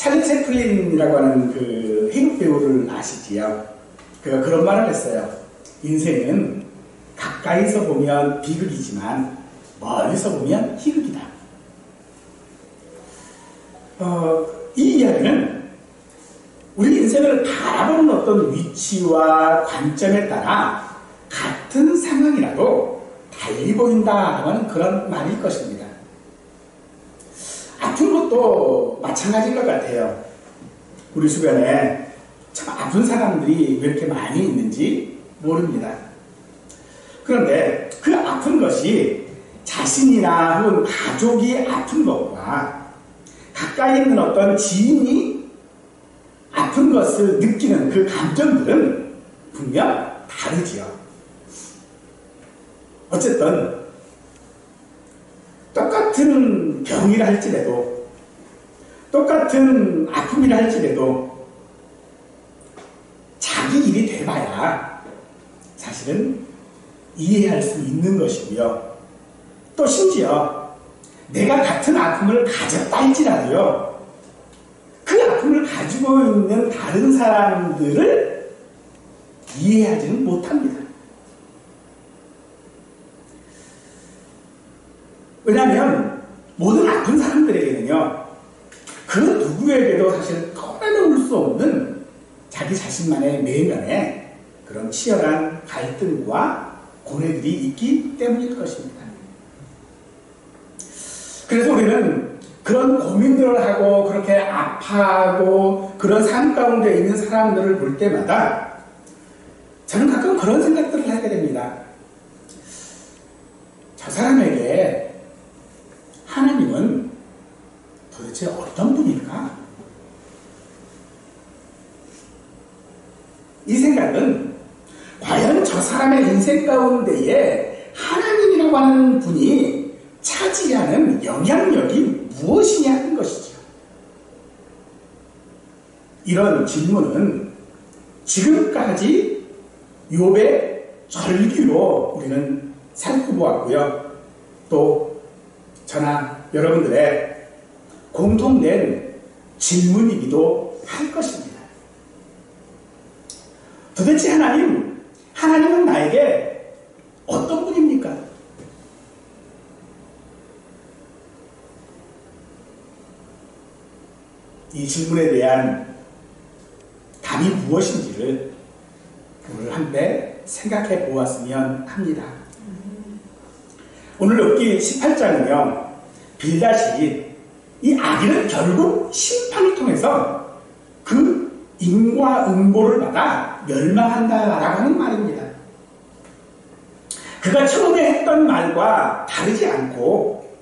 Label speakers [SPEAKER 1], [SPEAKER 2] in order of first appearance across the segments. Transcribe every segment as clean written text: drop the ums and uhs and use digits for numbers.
[SPEAKER 1] 찰리 채플린이라고 하는 그 희극 배우를 아시지요? 그가 그런 말을 했어요. 인생은 가까이서 보면 비극이지만 멀리서 보면 희극이다. 이 이야기는 우리 인생을 바라보는 어떤 위치와 관점에 따라 같은 상황이라도 달리 보인다라고 하는 그런 말일 것입니다. 아픈 것도 마찬가지인 것 같아요. 우리 주변에 참 아픈 사람들이 왜 이렇게 많이 있는지 모릅니다. 그런데 그 아픈 것이 자신이나 혹은 가족이 아픈 것과 가까이 있는 어떤 지인이 아픈 것을 느끼는 그 감정들은 분명 다르지요. 어쨌든 똑같은 병이라 할지라도 똑같은 아픔이라 할지라도 자기 일이 돼봐야 사실은 이해할 수 있는 것이고요. 또 심지어 내가 같은 아픔을 가졌다 할지라도요, 그 아픔을 가지고 있는 다른 사람들을 이해하지는 못합니다. 왜냐하면 모든 아픈 사람들에게는요, 그 누구에게도 사실 꺼내놓을 수 없는 자기 자신만의 내면에 그런 치열한 갈등과 고뇌들이 있기 때문일 것입니다. 그래서 우리는 그런 고민들을 하고 그렇게 아파하고 그런 삶 가운데 있는 사람들을 볼 때마다 저는 가끔 그런 생각들을 하게 됩니다. 저 사람에게 하나님은 도대체 어떤 분일까? 이 생각은 과연 저 사람의 인생 가운데에 하나님이라고 하는 분이 차지하는 영향력이 무엇이냐 하는 것이죠. 이런 질문은 지금까지 욥의 절기로 우리는 살펴보았고요. 또 저나 여러분들의 공통된 질문이기도 할 것입니다. 도대체 하나님은 나에게 어떤 분입니까? 이 질문에 대한 답이 무엇인지를 오늘 한번 생각해 보았으면 합니다. 오늘 욥기 18장은요, 빌닷이 이 악인은 결국 심판을 통해서 그 인과응보를 받아 멸망한다라고 하는 말입니다. 그가 처음에 했던 말과 다르지 않고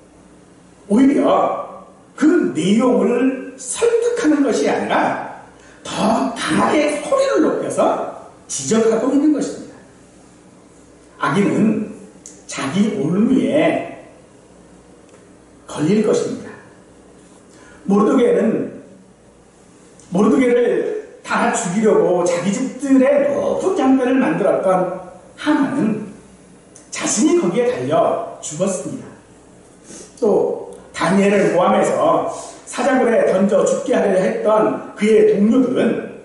[SPEAKER 1] 오히려 그 내용을 설득하는 것이 아니라 더 강하게 소리를 높여서 지적하고 있는 것입니다. 악인은 자기 올무에 걸릴 것입니다. 모르드게를 다 죽이려고 자기 집들의 높은 장면을 만들었던 하만은 자신이 거기에 달려 죽었습니다. 또 다니엘을 모함해서 사자굴에 던져 죽게 하려 했던 그의 동료들은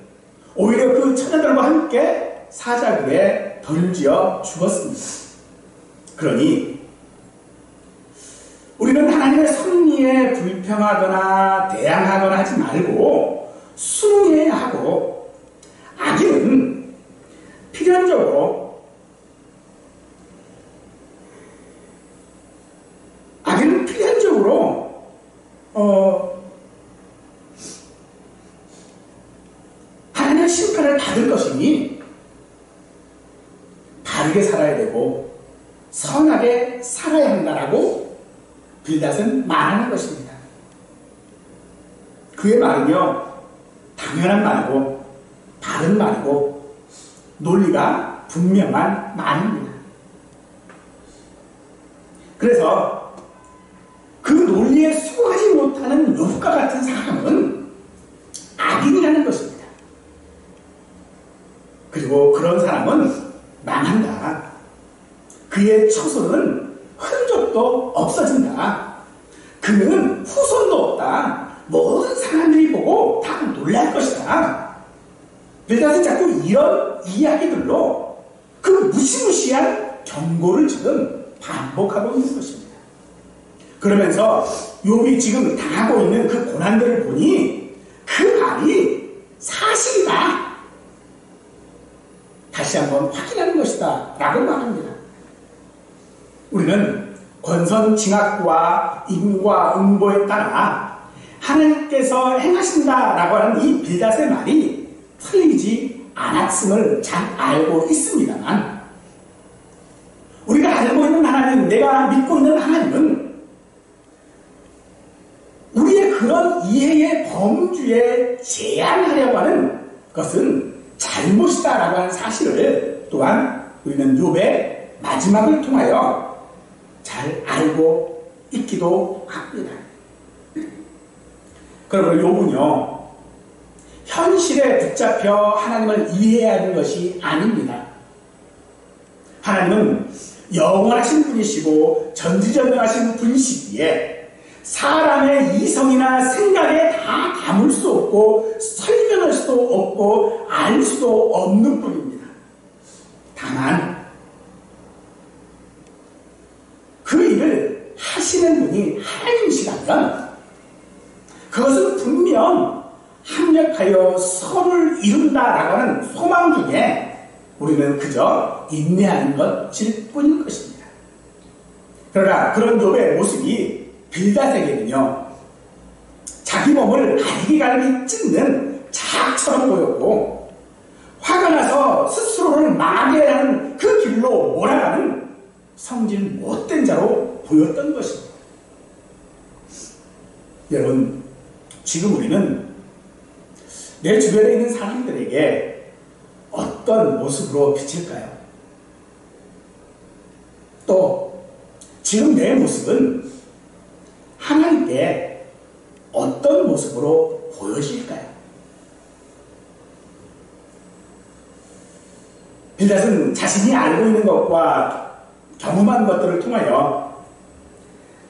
[SPEAKER 1] 오히려 그 처녀들과 함께 사자굴에 던져 죽었습니다. 그러니 우리는 하나님의 섭리에 불평하거나 대항하거나 하지 말고 순응해야 하고, 악인은 필연적으로 하나님의 심판을 받을 것이니 바르게 살아야 되고 선하게 살아야 한다라고 빌닷은 말하는 것입니다. 그의 말은요, 당연한 말이고 바른 말이고 논리가 분명한 말입니다. 그래서 그 논리에 수긍하지 못하는 욥과 같은 사람은 악인이라는 것입니다. 그리고 그런 사람은 망한다. 그의 처소는 흔적도 없어진다. 그는 후손도 없다. 모든 사람들이 보고 다 놀랄 것이다. 빌닷은 자꾸 이런 이야기들로 그 무시무시한 경고를 지금 반복하고 있는 것입니다. 그러면서 욥이 지금 당하고 있는 그 고난들을 보니 그 말이 사실이다. 다시 한번 확인하는 것이다 라고 말합니다. 우리는 권선징악과 인과응보에 따라 하나님께서 행하신다라고 하는 이 빌닷의 말이 틀리지 않았음을 잘 알고 있습니다만, 우리가 알고 있는 하나님, 내가 믿고 있는 하나님은 우리의 그런 이해의 범주에 제한하려고 하는 것은 잘못이다라고 하는 사실을 또한 우리는 욥의 마지막을 통하여 잘 알고 있기도 합니다. 그러므로 욥은요, 현실에 붙잡혀 하나님을 이해해야 하는 것이 아닙니다. 하나님은 영원하신 분이시고 전지전능하신 분이시기에 사람의 이성이나 생각에 다 담을 수 없고 설명할 수도 없고 알 수도 없는 분입니다. 다만 그 일을 하시는 분이 하나님이시라면 그것은 분명 합력하여 선을 이룬다라고 하는 소망 중에 우리는 그저 인내하는 것일 뿐인 것입니다. 그러나 그런 욥의 모습이 빌닷에게는요, 자기 몸을 갈기갈기 찢는 자악처럼 보였고, 화가 나서 스스로를 마개하는 그 길로 몰아가는 성질 못된 자로 보였던 것입니다. 여러분, 지금 우리는 내 주변에 있는 사람들에게 어떤 모습으로 비칠까요? 또 지금 내 모습은 하나님께 어떤 모습으로 보여질까요? 빌닷은 자신이 알고 있는 것과 경험한 것들을 통하여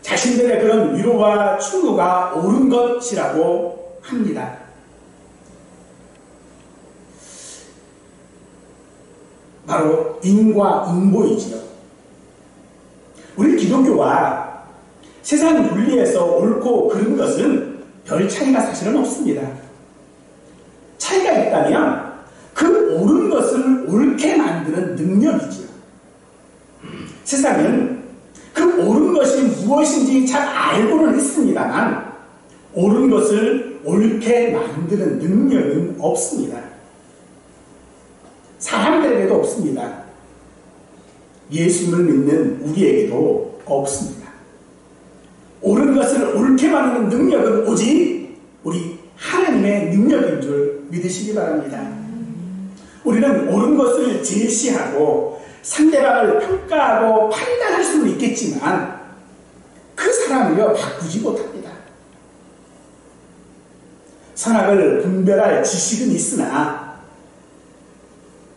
[SPEAKER 1] 자신들의 그런 위로와 충고가 옳은 것이라고 합니다. 바로 인과응보이지요. 우리 기독교와 세상 윤리에서 옳고 그른 것은 별 차이가 사실은 없습니다. 차이가 있다면 그 옳은 것을 옳게 만드는 능력이지요. 세상은 그 옳은 것이 무엇인지 잘 알고는 있습니다만 옳은 것을 옳게 만드는 능력은 없습니다. 사람들에게도 없습니다. 예수를 믿는 우리에게도 없습니다. 옳은 것을 옳게 만드는 능력은 오직 우리 하나님의 능력인 줄 믿으시기 바랍니다. 우리는 옳은 것을 제시하고 상대방을 평가하고 판단할 수는 있겠지만 그 사람을요 바꾸지 못합니다. 선악을 분별할 지식은 있으나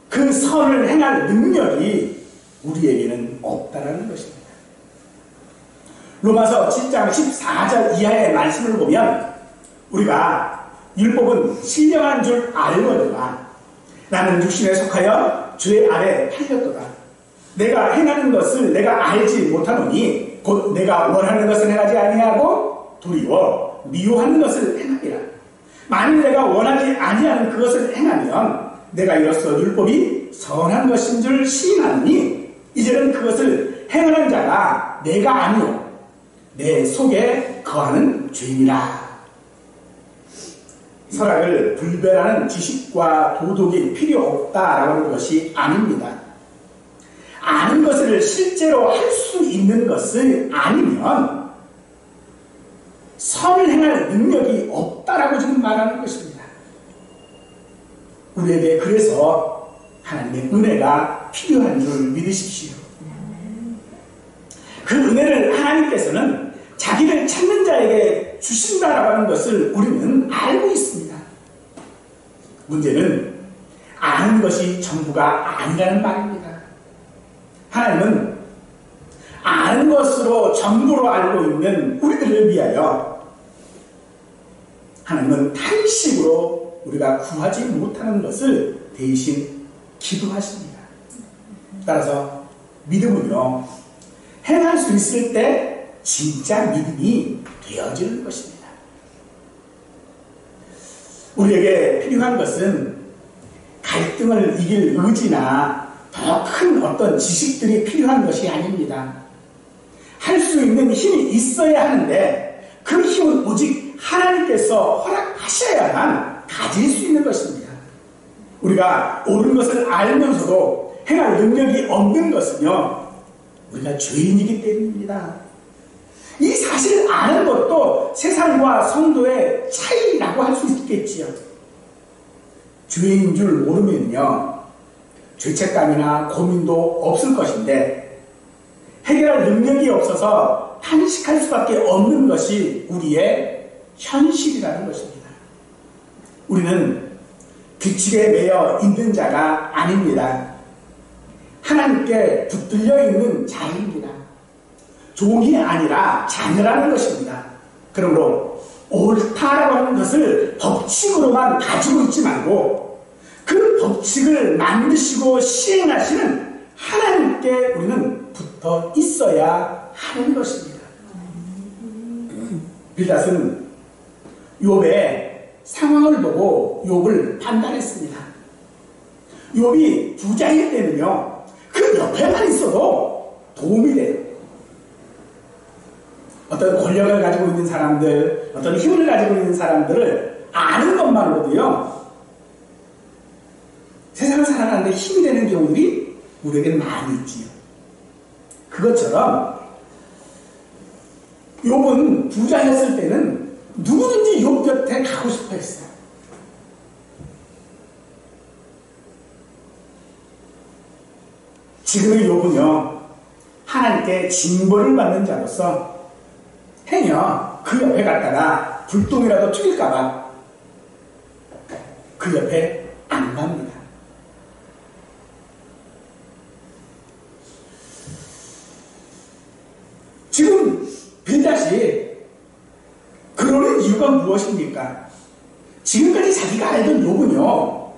[SPEAKER 1] 그 선을 행할 능력이 우리에게는 없다라는 것입니다. 로마서 7장 14절 이하의 말씀을 보면 우리가 율법은 신령한 줄 알거니와 나는 육신에 속하여 죄 아래 팔렸도다. 내가 행하는 것을 내가 알지 못하노니 곧 내가 원하는 것을 행하지 아니하고 도리어 미워하는 것을 행하리라. 만일 내가 원하지 아니하는 그것을 행하면 내가 이로써 율법이 선한 것인 줄 시인하니 이제는 그것을 행하는 자가 내가 아니오 내 속에 거하는 죄이라. 선악을 분별하는 지식과 도덕이 필요 없다라고 하는 것이 아닙니다. 아는 것을 실제로 할 수 있는 것을 아니면 선을 행할 능력이 없다라고 지금 말하는 것입니다. 우리에게 그래서 하나님의 은혜가 필요한 줄 믿으십시오. 그 은혜를 하나님께서는 자기를 찾는 자에게 주신다라고 하는 것을 우리는 알고 있습니다. 문제는 아는 것이 전부가 아니라는 말입니다. 하나님은 아는 것으로 전부로 알고 있는 우리들을 위하여 하나님은 탄식으로 우리가 구하지 못하는 것을 대신 기도하십니다. 따라서 믿음은요, 행할 수 있을 때 진짜 믿음이 되어지는 것입니다. 우리에게 필요한 것은 갈등을 이길 의지나 더 큰 어떤 지식들이 필요한 것이 아닙니다. 할 수 있는 힘이 있어야 하는데 그 힘은 오직 하나님께서 허락하셔야만 가질 수 있는 것입니다. 우리가 옳은 것을 알면서도 행할 능력이 없는 것은요, 우리가 죄인이기 때문입니다. 이 사실을 아는 것도 세상과 성도의 차이라고 할 수 있겠지요. 죄인인 줄 모르면요, 죄책감이나 고민도 없을 것인데 해결할 능력이 없어서 탄식할 수밖에 없는 것이 우리의 현실이라는 것입니다. 우리는 규칙에 매여 있는 자가 아닙니다. 하나님께 붙들려 있는 자입니다. 종이 아니라 자녀라는 것입니다. 그러므로 옳다라고 하는 것을 법칙으로만 가지고 있지 말고 그 법칙을 만드시고 시행하시는 하나님께 우리는 붙어 있어야 하는 것입니다. 빌닷은 욥의 상황을 보고 욥을 판단했습니다. 욥이 부자일 때는요, 그 옆에만 있어도 도움이 돼요. 어떤 권력을 가지고 있는 사람들, 어떤 힘을 가지고 있는 사람들을 아는 것만으로도요, 세상을 살아가는데 힘이 되는 경우들이 우리에게는 많이 있지요. 그것처럼 욥은 부자였을 때는 누구든지 욥 곁에 가고 싶어 했어요. 지금의 욥은요, 하나님께 징벌을 받는 자로서 행여 그 옆에 갔다가 불똥이라도 튀길까봐 그 옆에 안 갑니다. 지금 빌닷이 그러는 이유가 무엇입니까? 지금까지 자기가 알던 욥은요,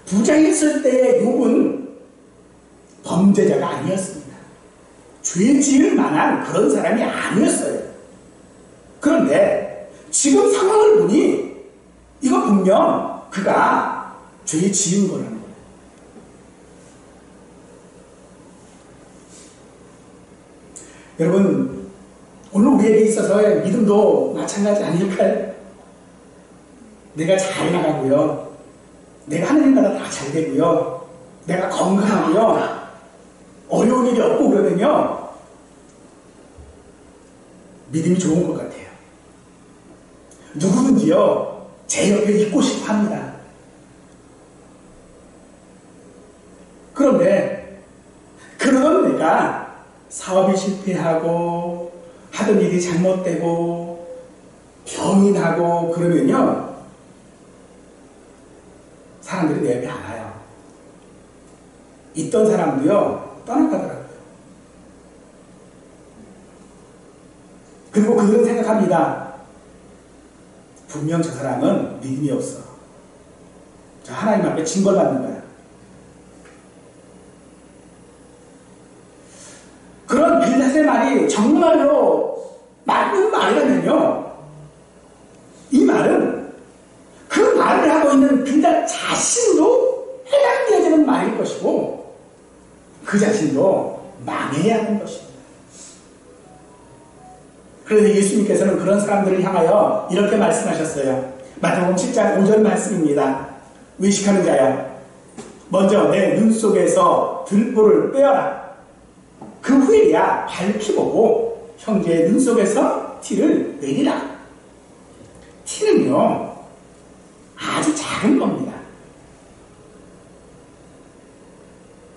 [SPEAKER 1] 부자였을 때의 욥은 범죄자가 아니었습니다. 죄 지을 만한 그런 사람이 아니었어요. 그런데 지금 상황을 보니 이거 분명 그가 죄 지은 거라는 거예요. 여러분, 오늘 우리에게 있어서의 믿음도 마찬가지 아닐까요? 내가 잘 나가고요, 내가 하나님마다 다 잘 되고요, 내가 건강하고요, 어려운 일이 없고 그러면요, 믿음이 좋은 것 같아요. 누구든지요, 제 옆에 있고 싶어 합니다. 그런데 그러던 내가 사업이 실패하고 하던 일이 잘못되고 병이 나고 그러면요, 사람들이 내 옆에 안 와요. 있던 사람도요, 떠나가더라고요. 그리고 그들은 생각합니다. 분명 저 사람은 믿음이 없어. 저 하나님 앞에 징벌받는 거야. 그런 빌닷의 말이 정말로 맞는 말이라면요, 이 말은 그 말을 하고 있는 빌닷 자신도 해당되어지는 말일 것이고 그 자신도 망해야 하는 것입니다. 그래서 예수님께서는 그런 사람들을 향하여 이렇게 말씀하셨어요. 마태복음 7장 5절 말씀입니다. 외식하는 자야, 먼저 내 눈 속에서 들보를 빼어라. 그 후에야 밝히 보고 형제의 눈 속에서 티를 내리라. 티는요, 아주 작은 겁니다.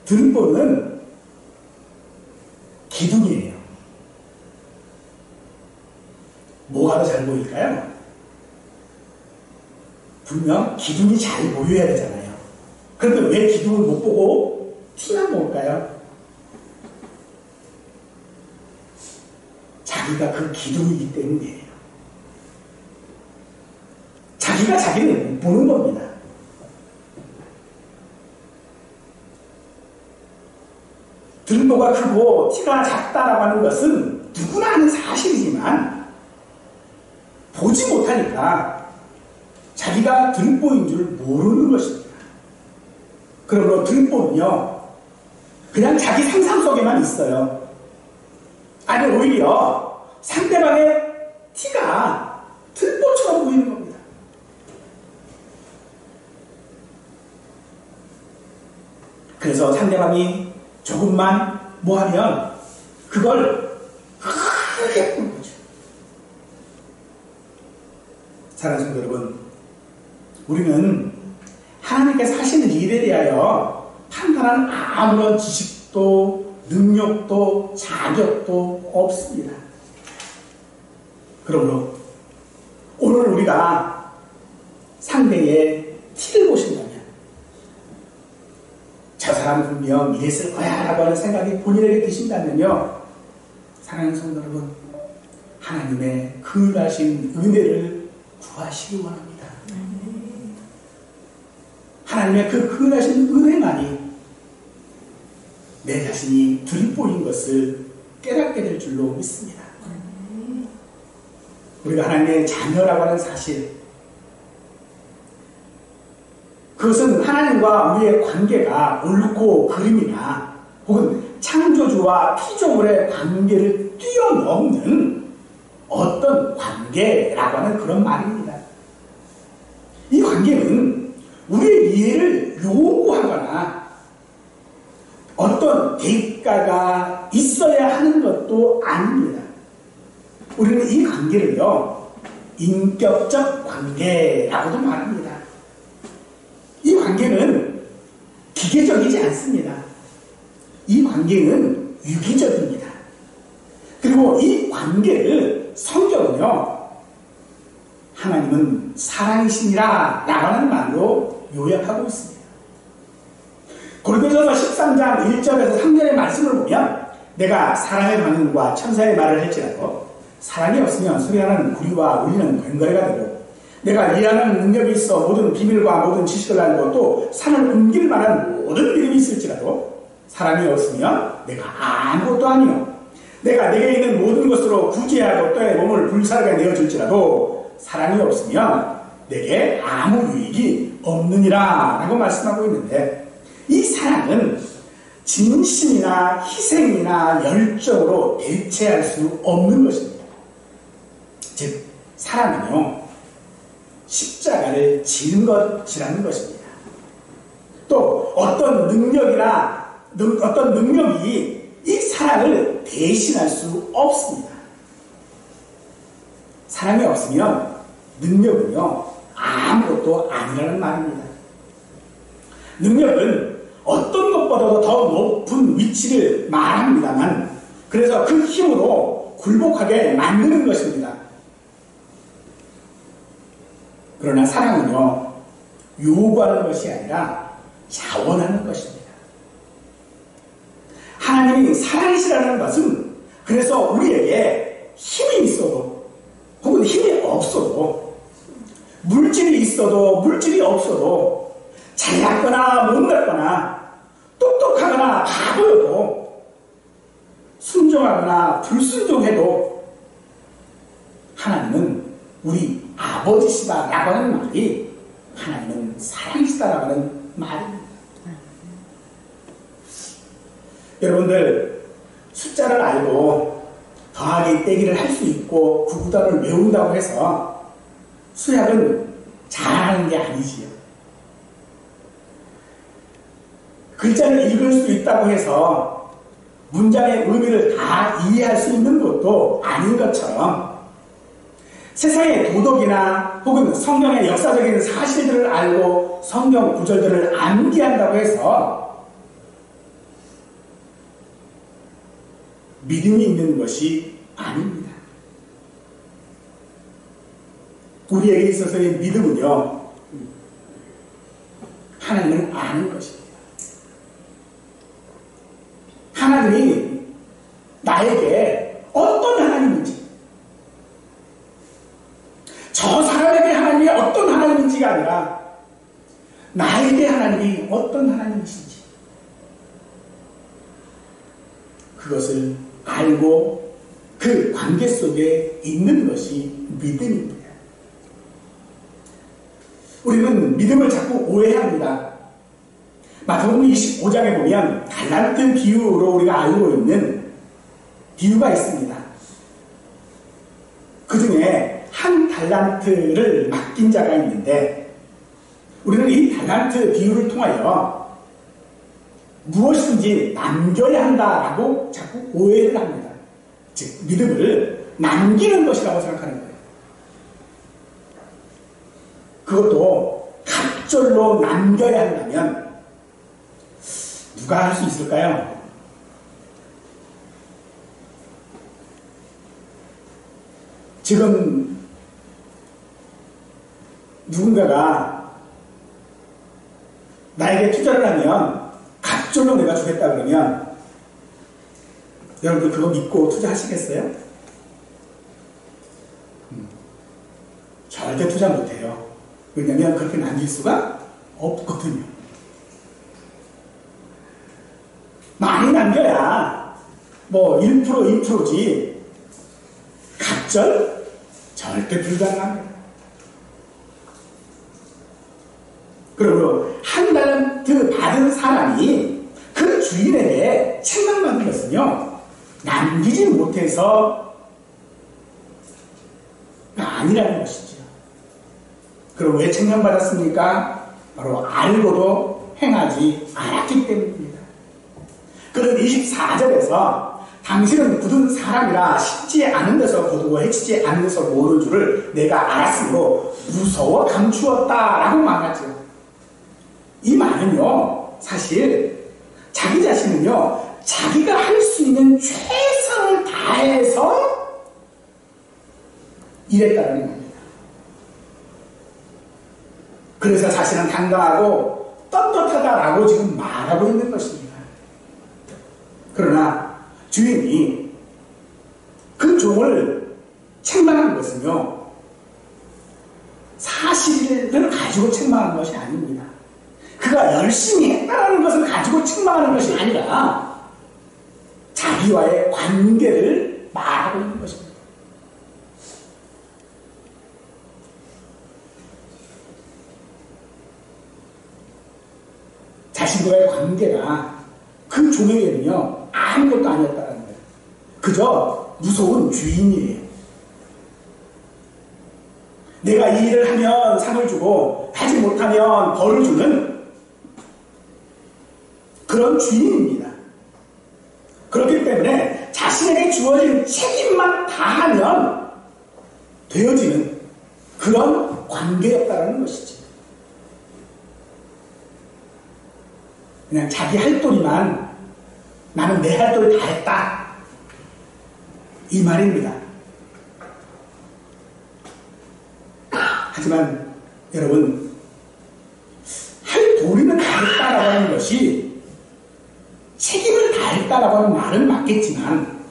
[SPEAKER 1] 들보는 기둥이에요. 뭐가 더 잘 보일까요? 분명 기둥이 잘 보여야 되잖아요. 그런데 왜 기둥을 못 보고 티만 볼까요? 자기가 그 기둥이기 때문이에요. 자기가 자기를 못 보는 겁니다. 등보가 크고 티가 작다라고 하는 것은 누구나 아는 사실이지만 보지 못하니까 자기가 등보인 줄 모르는 것입니다. 그러므로 등보는요, 그냥 자기 상상 속에만 있어요. 아니, 오히려 상대방의 티가 등보처럼 보이는 겁니다. 그래서 상대방이 조금만 뭐하면 그걸 크게 보는 거죠. 사랑하는 성도 여러분, 우리는 하나님께서 하시는 일에 대하여 판단하는 아무런 지식도 능력도 자격도 없습니다. 그러므로 오늘 우리가 상대의 티를 보신다면 저 사람 분명 이랬을 거야 라고 하는 생각이 본인에게 드신다면요, 사랑하는 성도 여러분, 하나님의 그하신 은혜를 구하시기 원합니다. 하나님의 그 그하신 은혜만이 내 자신이 들보인 것을 깨닫게 될 줄로 믿습니다. 우리가 하나님의 자녀라고 하는 사실, 그것은 하나님과 우리의 관계가 옳고 그름이나 혹은 창조주와 피조물의 관계를 뛰어넘는 어떤 관계라고 하는 그런 말입니다. 이 관계는 우리의 이해를 요구하거나 어떤 대가가 있어야 하는 것도 아닙니다. 우리는 이 관계를요, 인격적 관계라고도 말합니다. 이 관계는 기계적이지 않습니다. 이 관계는 유기적입니다. 그리고 이 관계를 성경은요, 하나님은 사랑이시니라 라고 하는 말로 요약하고 있습니다. 고린도전서 13장 1절에서 3절의 말씀을 보면, 내가 사랑의 반응과 천사의 말을 할지라도 사랑이 없으면 소리하는 구리와 울리는 괭거리가 되고, 내가 이해하는 능력이 있어 모든 비밀과 모든 지식을 알고 또 산을 옮길 만한 모든 믿음이 있을지라도 사랑이 없으면 내가 아무것도 아니요, 내가 내게 있는 모든 것으로 구제하고 또의 몸을 불사르게 내어줄지라도 사랑이 없으면 내게 아무 유익이 없느니라 라고 말씀하고 있는데, 이 사랑은 진심이나 희생이나 열정으로 대체할 수 없는 것입니다. 즉, 사랑은요, 십자가를 지는 것이라는 것입니다. 또 어떤 능력이나 어떤 능력이 이 사랑을 대신할 수 없습니다. 사랑이 없으면 능력은요, 아무것도 아니라는 말입니다. 능력은 어떤 것보다도 더 높은 위치를 말합니다만, 그래서 그 힘으로 굴복하게 만드는 것입니다. 그러나 사랑은요, 요구하는 것이 아니라 자원하는 것입니다. 하나님이 사랑이시라는 것은 그래서 우리에게 힘이 있어도 혹은 힘이 없어도, 물질이 있어도 물질이 없어도, 잘났거나 못났거나 똑똑하거나 바보여도, 순종하거나 불순종해도 하나님은 우리 아버지시다라고 하는 말이 하나님은 사랑이시다라고 하는 말입니다. 여러분들, 숫자를 알고 더하기 빼기를 할 수 있고 구구단을 외운다고 해서 수학은 잘하는 게 아니지요. 글자를 읽을 수 있다고 해서 문장의 의미를 다 이해할 수 있는 것도 아닌 것처럼, 세상의 도덕이나 혹은 성경의 역사적인 사실들을 알고 성경 구절들을 암기한다고 해서 믿음이 있는 것이 아닙니다. 우리에게 있어서의 믿음은요, 하나님을 아는 것입니다. 하나님이 나에게 어떤 하나님인지, 저 사람에게 하나님이 어떤 하나님인지 아니라 나에게 하나님이 어떤 하나님이신지 그것을 알고 그 관계 속에 있는 것이 믿음입니다. 우리는 믿음을 자꾸 오해합니다. 마태복음 25장에 보면 달란트 비유로 우리가 알고 있는 비유가 있습니다. 그 중에 한 달란트를 맡긴 자가 있는데 우리는 이 달란트 비유를 통하여 무엇이든지 남겨야 한다라고 자꾸 오해를 합니다. 즉 믿음을 남기는 것이라고 생각하는 거예요. 그것도 갑절로 남겨야 한다면 누가 할 수 있을까요? 지금 누군가가 나에게 투자를 하면 갑절로 내가 주겠다 그러면 여러분들 그거 믿고 투자하시겠어요? 절대 투자 못해요. 왜냐면 그렇게 남길 수가 없거든요. 많이 남겨야 뭐 1%, 2%지 갑절? 절대 불가능합니다. 그러므로 한 달란트 받은 사람이 그 주인에게 책망받는 것은요 남기지 못해서가 아니라는 것이죠. 그럼 왜 책망받았습니까? 바로 알고도 행하지 않았기 때문입니다. 그런 24절에서 당신은 굳은 사람이라 식지 않은 데서 거두고 해치지 않은 데서 모르는 줄을 내가 알았으므로 무서워 감추었다라고 말하죠. 이 말은요 사실 자기 자신은요 자기가 할 수 있는 최선을 다해서 일했다는 겁니다. 그래서 자신은 당당하고 떳떳하다라고 지금 말하고 있는 것입니다. 그러나 주인이 그 종을 책망한 것은요 사실을 가지고 책망한 것이 아닙니다. 그가 열심히 했다는 것을 가지고 책망하는 것이 아니라 자기와의 관계를 말하고 있는 것입니다. 자신과의 관계가 그 종에게는요 아무것도 아니었다는 거예요. 그저 무서운 주인이에요. 내가 이 일을 하면 상을 주고 하지 못하면 벌을 주는 그런 주인입니다. 그렇기 때문에 자신에게 주어진 책임만 다하면 되어지는 그런 관계였다는 것이지. 그냥 자기 할 도리만 나는 내 할 도리 다 했다. 이 말입니다. 하지만 여러분 할 도리는 다 했다라고 하는 것이 책임을 다했다라고 하는 말은 맞겠지만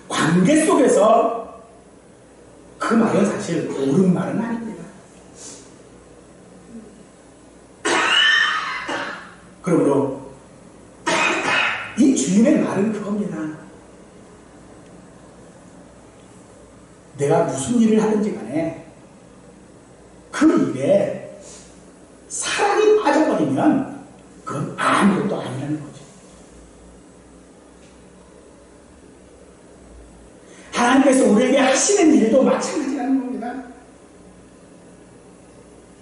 [SPEAKER 1] 관계 속에서 그 말은 사실 옳은 말은 아닙니다. 그러므로 이 주인의 말은 그겁니다. 내가 무슨 일을 하든지 간에 그 일에 사랑이 빠져버리면 그건 아무것도 아니라는 거죠. 하나님께서 우리에게 하시는 일도 마찬가지라는 겁니다.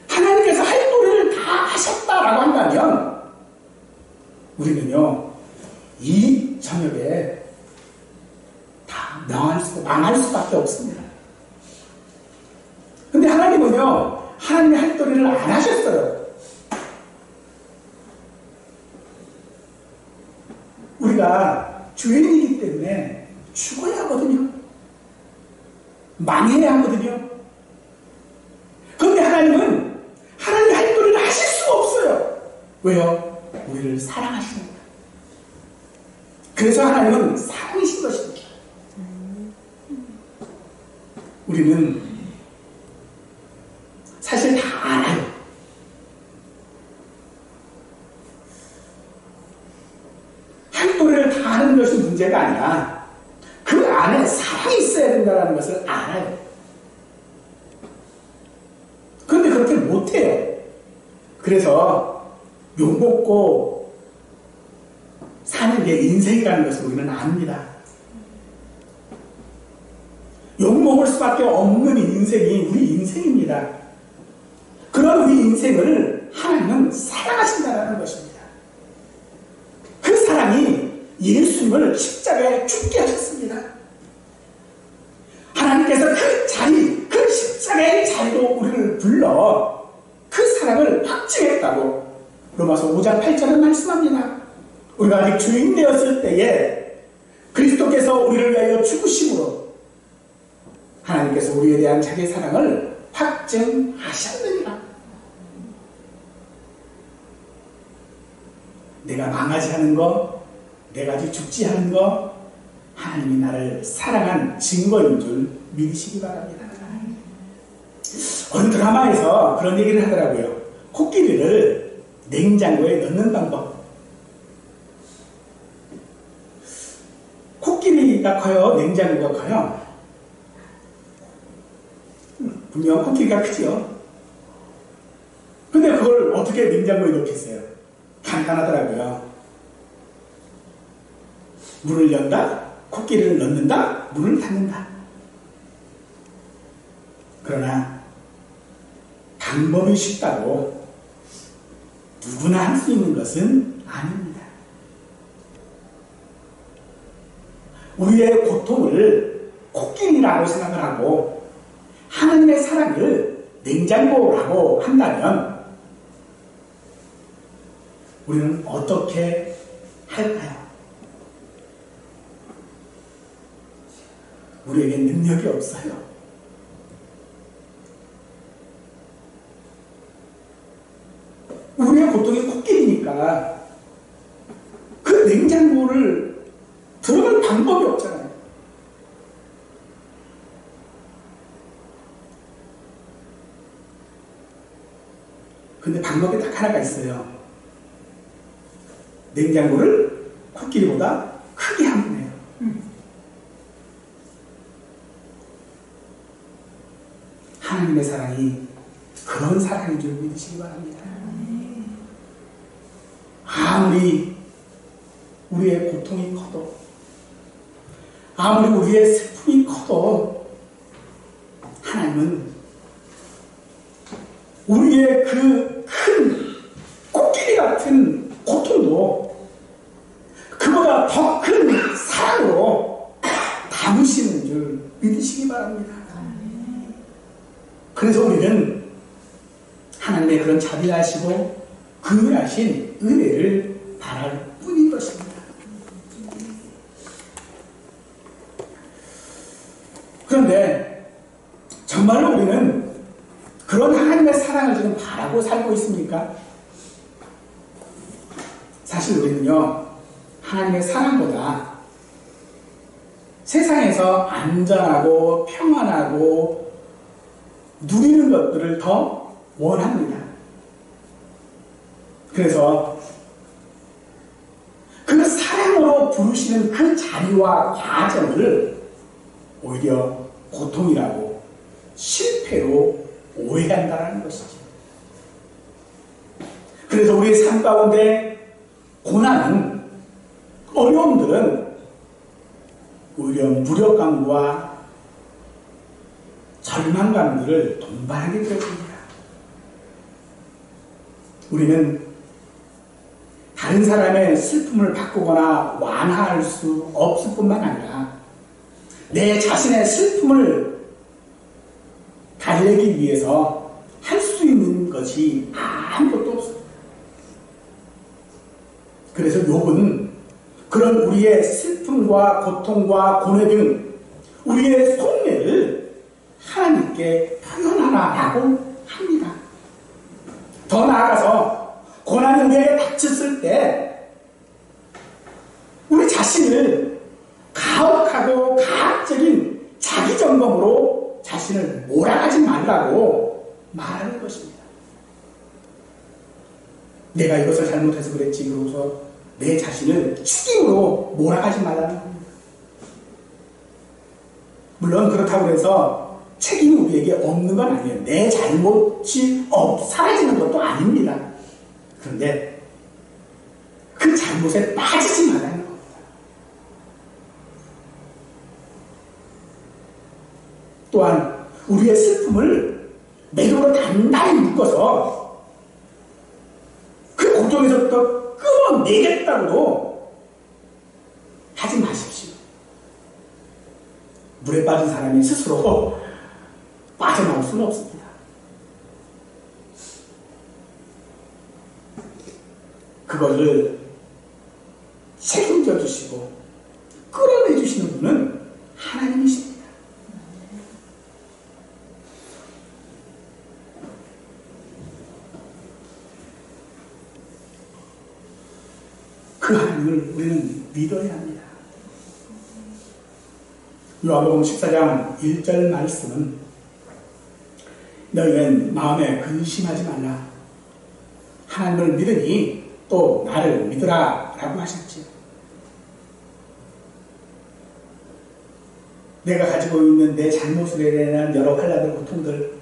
[SPEAKER 1] 하나님께서 할 도리를 다 하셨다라고 한다면 우리는요 이 저녁에 다 망할 수밖에 없습니다. 근데 하나님은요 하나님의 할 도리를 안 하셨어요. 우리가 죄인이기 때문에 죽어야 하거든요. 망해야 하거든요. 그런데 하나님은 하나님의 할 도리를 하실 수가 없어요. 왜요? 우리를 사랑하시는 거예요. 그래서 하나님은 사랑이신 것입니다. 우리는 사실 다 문제가 아니라 그 안에 사랑이 있어야 된다는 것을 알아요. 그런데 그렇게 못해요. 그래서 욕먹고 사는 게 인생이라는 것을 우리는 압니다. 욕먹을 수밖에 없는 인생이 우리 인생입니다. 그런 우리 인생을 하나님은 사랑하신다는 것입니다. 그 사랑이 예수님을 십자가에 죽게 하셨습니다. 하나님께서 그 자리, 그 십자가의 자리로 우리를 불러 그 사랑을 확증했다고 로마서 5장 8절은 말씀합니다. 우리가 아직 주인 되었을 때에 그리스도께서 우리를 위하여 죽으심으로 하나님께서 우리에 대한 자기의 사랑을 확증하셨느니라. 내가 망하지 않은 거, 내가 아직 죽지 않은 거, 하나님이 나를 사랑한 증거인 줄 믿으시기 바랍니다. 어느 드라마에서 그런 얘기를 하더라고요. 코끼리를 냉장고에 넣는 방법. 코끼리가 커요? 냉장고가 커요? 분명 코끼리가 크죠? 근데 그걸 어떻게 냉장고에 넣겠어요? 간단하더라고요. 문을 연다, 코끼리를 넣는다, 문을 닫는다. 그러나 방법이 쉽다고 누구나 할 수 있는 것은 아닙니다. 우리의 고통을 코끼리라고 생각을 하고 하나님의 사랑을 냉장고라고 한다면 우리는 어떻게 할까요? 우리에게 능력이 없어요. 우리의 고통이 코끼리니까 그 냉장고를 들어갈 방법이 없잖아요. 근데 방법이 딱 하나가 있어요. 냉장고를 코끼리보다 크게 하면 돼요. 하나님의 사랑이 그런 사랑인 줄 믿으시기 바랍니다. 아무리 우리의 고통이 커도, 아무리 우리의 슬픔이 커도 하나님은 우리의 그 큰 코끼리 같은 고통도 그보다 더 큰 사랑으로 담으시는 줄 믿으시기 바랍니다. 그래서 우리는 하나님의 그런 자비하시고 긍휼하신 은혜를 바랄 뿐인 것입니다. 그런데 정말로 우리는 그런 하나님의 사랑을 지금 바라고 살고 있습니까? 사실 우리는요, 하나님의 사랑보다 세상에서 안전하고 평안하고 누리는 것들을 더 원합니다. 그래서 그 사랑으로 부르시는 그 자리와 과정을 오히려 고통이라고 실패로 오해한다는 것이죠. 그래서 우리의 삶 가운데 고난은, 어려움들은 오히려 무력감과 절망감들을 동반하게 되어집니다. 우리는 다른 사람의 슬픔을 바꾸거나 완화할 수 없을 뿐만 아니라 내 자신의 슬픔을 달래기 위해서 할 수 있는 것이 아무것도 없습니다. 그래서 욥은 그런 우리의 슬픔과 고통과 고뇌 등 우리의 속내를 하나님께 표현하라고 합니다. 더 나아가서 고난의 위에 닥쳤을 때 우리 자신을 가혹하고 가학적인 자기 점검으로 자신을 몰아가지 말라고 말하는 것입니다. 내가 이것을 잘못해서 그랬지, 그러고서 내 자신을 죽임으로 몰아가지 말라는 겁니다. 물론 그렇다고 해서 책임이 우리에게 없는 건 아니에요. 내 잘못이 사라지는 것도 아닙니다. 그런데 그 잘못에 빠지지 말라는 겁니다. 또한 우리의 슬픔을 매도로 단단히 묶어서 그 고통에서부터 끌어내겠다고도 하지 마십시오. 물에 빠진 사람이 스스로 빠져나올 수는 없습니다. 그것을 책임져 주시고 끌어내 주시는 분은 하나님이십니다. 그 하나님을 우리는 믿어야 합니다. 요한복음 14장 1절 말씀은 너희는 마음에 근심하지 말라. 하나님을 믿으니 또 나를 믿으라 라고 하셨지요. 내가 가지고 있는 내 잘못으로 인한 여러 환난들, 고통들,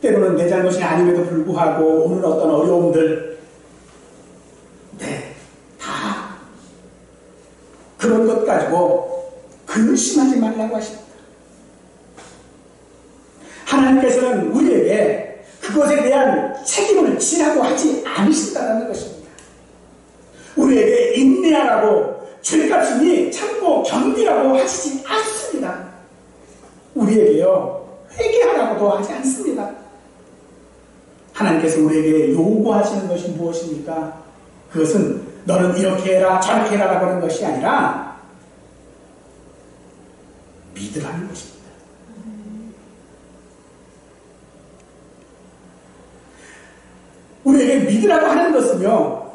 [SPEAKER 1] 때로는 내 잘못이 아님에도 불구하고 오는 어떤 어려움들, 다 그런 것 가지고 근심하지 말라고 하십니다. 하나님께서는 우리에게 그것에 대한 책임을 지라고 하지 않으신다는 것입니다. 우리에게 인내하라고, 죄값이니 참고 견디라고 하시지 않습니다. 우리에게요, 회개하라고도 하지 않습니다. 하나님께서 우리에게 요구하시는 것이 무엇입니까? 그것은 너는 이렇게 해라 저렇게 해라 라고 하는 것이 아니라 믿으라는 것입니다. 우리에게 믿으라고 하는 것은요,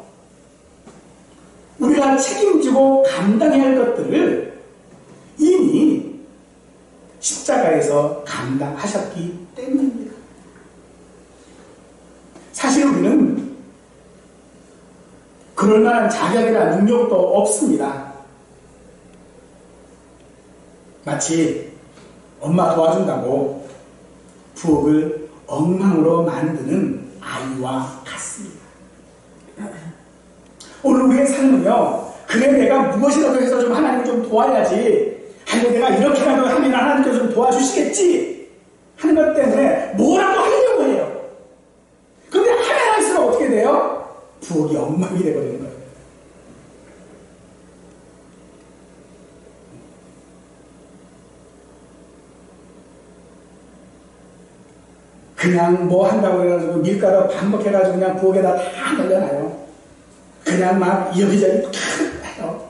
[SPEAKER 1] 우리가 책임지고 감당해야 할 것들을 이미 십자가에서 감당하셨기 때문입니다. 사실 우리는 그럴 만한 자격이나 능력도 없습니다. 마치 엄마 도와준다고 부엌을 엉망으로 만드는 아이와 같습니다. 오늘 우리의 삶은요, 그래 내가 무엇이라도 해서 좀 하나님을 좀 도와야지, 아니면 내가 이렇게라도 하면 하나님께서 좀 도와주시겠지 하는 것 때문에 뭐라도 하려고 해요. 그런데 하나 할수록 어떻게 돼요? 부엌이 엉망이 되어버리는 거예요. 그냥 뭐 한다고 해가지고 밀가루 반복해가지고 그냥 부엌에다 다 널려놔요. 그냥 막 여기저기 다 해요.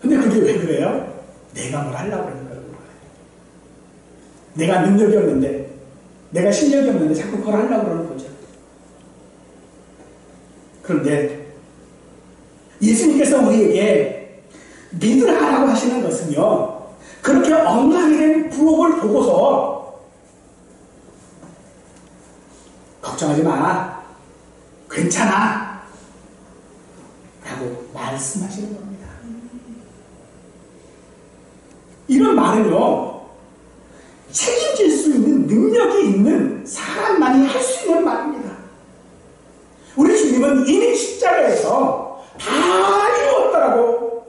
[SPEAKER 1] 근데 그게 왜 그래요? 내가 뭘 하려고 그러는 거예요. 내가 능력이 없는데, 내가 실력이 없는데 자꾸 그걸 하려고 그러는 거죠. 그런데 예수님께서 우리에게 믿으라고 하시는 것은요, 그렇게 엉망이 된 부엌을 보고서 걱정하지 마, 괜찮아 라고 말씀하시는 겁니다. 이런 말은요, 책임질 수 있는 능력이 있는 사람만이 할 수 있는 말입니다. 우리 주님은 이미 십자가에서 다 이루었다라고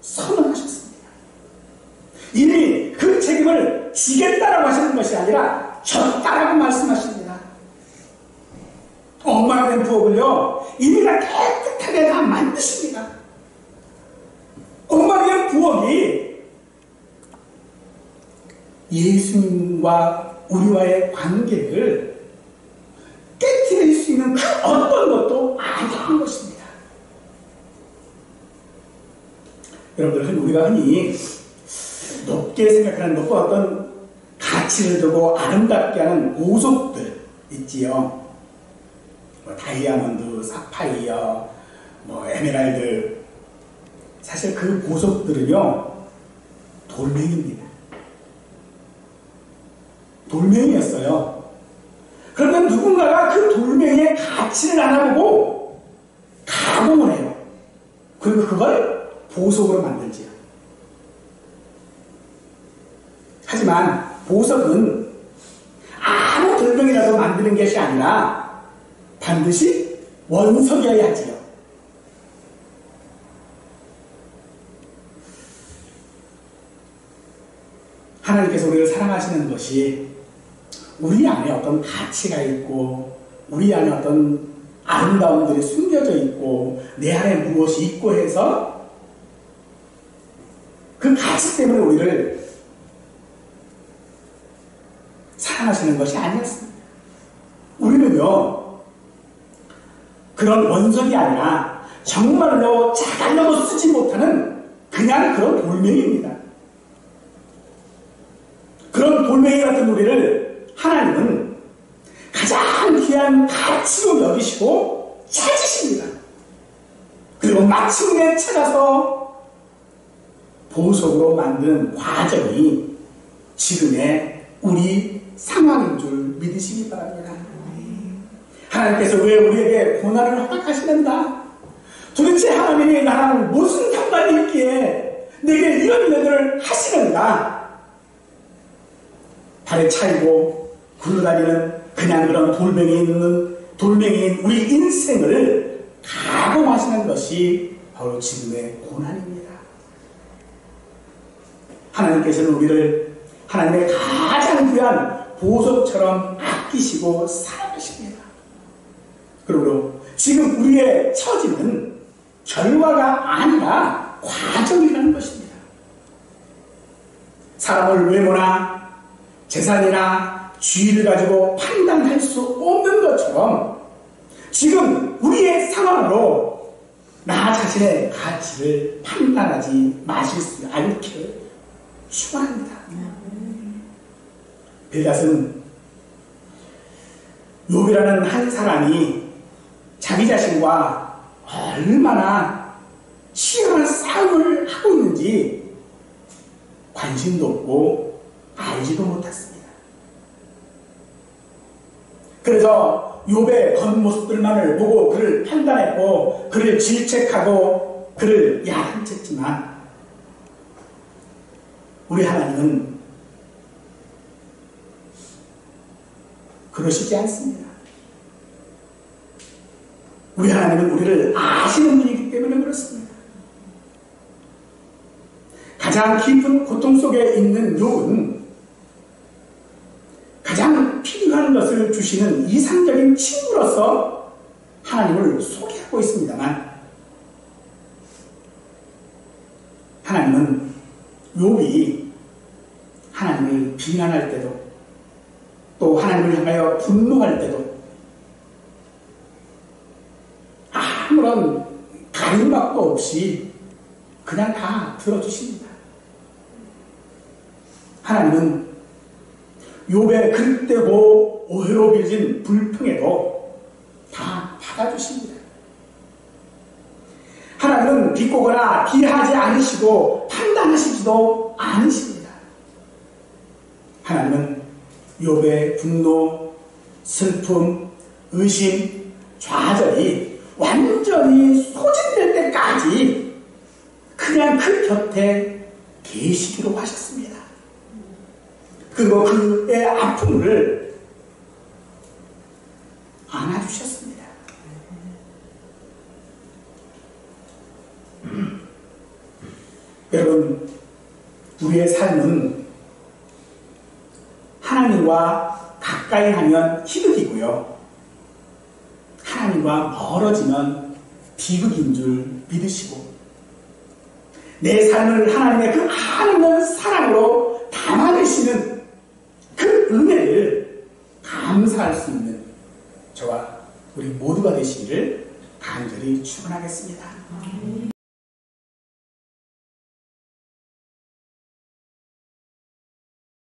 [SPEAKER 1] 선언하셨습니다. 이미 그 책임을 지겠다라고 하시는 것이 아니라 졌다라고 말씀하십니다. 엉망된 부엌을요, 이미 다 깨끗하게 다 만드십니다. 엉망된 부엌이 예수님과 우리와의 관계를 깨트릴 수 있는 그 어떤 것도 아니라는 것입니다. 여러분들, 우리가 흔히 높게 생각하는 높은 어떤 가치를 두고 아름답게 하는 보석들 있지요. 뭐 다이아몬드, 사파이어, 뭐 에메랄드. 사실 그 보석들은요, 돌멩이입니다. 돌멩이였어요. 그런데 누군가가 그 돌멩이의 가치를 알아보고 가공을 해요. 그리고 그걸 보석으로 만들지요. 하지만 보석은 아무 돌멩이라도 만드는 것이 아니라 반드시 원석이어야 하지요. 하나님께서 우리를 사랑하시는 것이 우리 안에 어떤 가치가 있고 우리 안에 어떤 아름다움들이 숨겨져 있고 내 안에 무엇이 있고 해서 그 가치 때문에 우리를 사랑하시는 것이 아니었습니다. 우리는요, 그런 원석이 아니라 정말로 자갈로도 쓰지 못하는 그냥 그런 돌멩이입니다. 그런 돌멩이 같은 우리를 하나님은 가장 귀한 가치로 여기시고 찾으십니다. 그리고 마침내 찾아서 보석으로 만드는 과정이 지금의 우리 상황인 줄 믿으시기 바랍니다. 하나님께서 왜 우리에게 고난을 허락하시는가? 도대체 하나님이 나랑 무슨 상관이 있기에 내게 이런 일들을 하시는가? 발에 차이고 굴러다니는 그냥 그런 돌멩이인 우리 인생을 가공하시는 것이 바로 지금의 고난입니다. 하나님께서는 우리를 하나님의 가장 귀한 보석처럼 아끼시고 사랑하십니다. 그러므로 지금 우리의 처지는 결과가 아니라 과정이라는 것입니다. 사람을 외모나 재산이나 지위를 가지고 판단할 수 없는 것처럼 지금 우리의 상황으로 나 자신의 가치를 판단하지 마실 수 않게 축원합니다. 빌닷은 욥이라는 한 사람이 자기 자신과 얼마나 치열한 싸움을 하고 있는지 관심도 없고 알지도 못했습니다. 그래서 욥의 겉모습들만을 보고 그를 판단했고 그를 질책하고 그를 야단쳤지만 우리 하나님은 그러시지 않습니다. 우리 하나님은 우리를 아시는 분이기 때문에 그렇습니다. 가장 깊은 고통 속에 있는 욥은 가장 필요한 것을 주시는 이상적인 친구로서 하나님을 소개하고 있습니다만 하나님은 욥이 하나님을 비난할 때도 또 하나님을 향하여 분노할 때도 아무런 가림막도 없이 그냥 다 들어주십니다. 하나님은 욥의 그릇되고 오해로 빚은 불평에도 다 받아주십니다. 하나님은 비꼬거나 비하지 않으시고 판단하시지도 않으십니다. 하나님은 욥의 분노, 슬픔, 의심, 좌절이 완전히 소진될 때까지 그냥 그 곁에 계시기로 하셨습니다. 그리고 그의 아픔을 안아주셨습니다. 여러분, 우리의 삶은 하나님과 가까이 하면 희극이고요. 하나님과 멀어지면 비극인 줄 믿으시고 내 삶을 하나님의 그 하나님의 사랑으로 담아내시는 그 은혜를 감사할 수 있는 저와 우리 모두가 되시기를 간절히 축원하겠습니다.